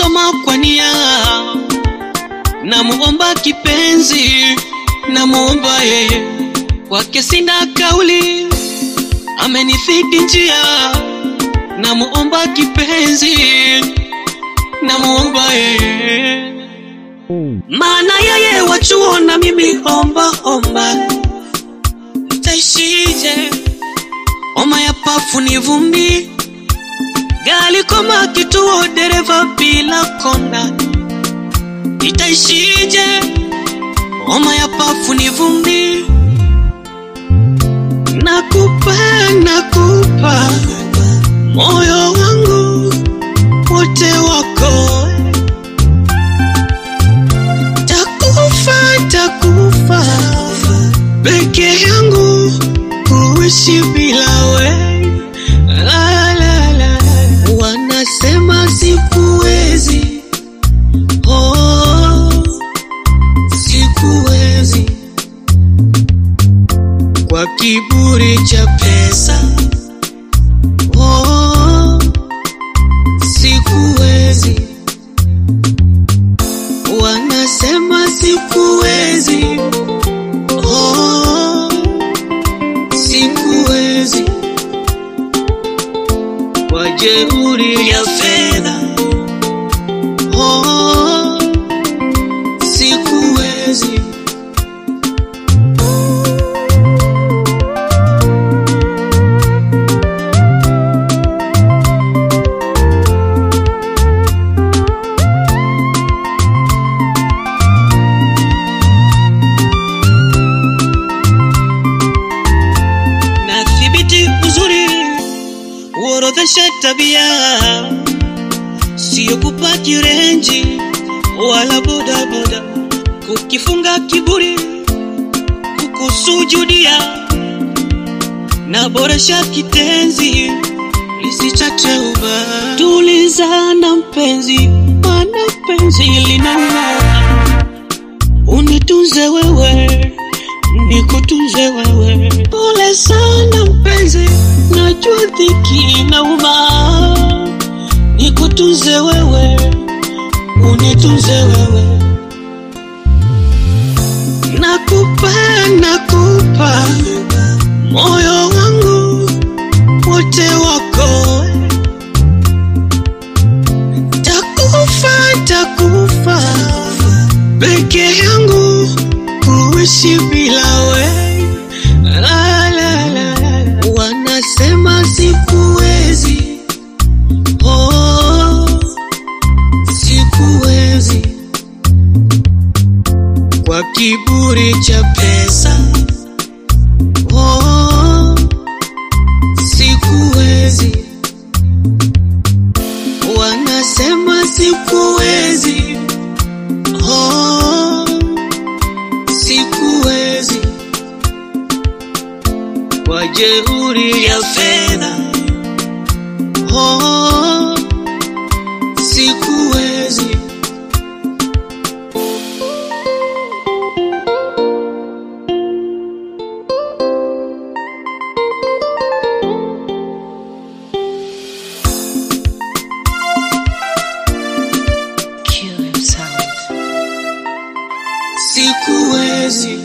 nimesoma kwa nia, namuomba kipenzi, namuomba yeye, kwake sina kauli, amenifidi njia, namuomba kipenzi, namuomba yeye, maana yeye wachuo na mimi omba, nitaishije? Homa ya pafu ni vumbi, gali koma kituo dereva bila konda, nitaishije? Homa ya pafu ni vumbi, nakupa moyo wangu wote wako, takufa peke yangu kuishi bila we. Wanasema sikuwezi, oh, sikuwezi, kwa kiburi cha pesa, oh, sikuwezi. Wanasema sikuwezi, oh, sikuwezi, kwa jeuri ya fedha, oh, sikuwezi. Nathibiti uzuri, uorodhesha tabia, sio kupaki renji wala boda, kukifunga kiburi, kukusujudia, na boresha kitenzi lisichache uba. Tulizana mpenzi, mana penzi linauma, unitunze wewe, nikutunze wewe. Pole sana mpenzi, najua dhiki inauma, nikutunze wewe, unitunze wewe. Nakupa moyo wangu wote wako, takufa peke yangu kuishi bila we. Wanasema sikuwezi, oh, sikuwezi, kwa kiburi cha pesa, oh, sikuwezi. Wanasema sikuwezi, oh, sikuwezi, kwa jeuri ya fedha, oh, sikuwezi. Sikuwezi.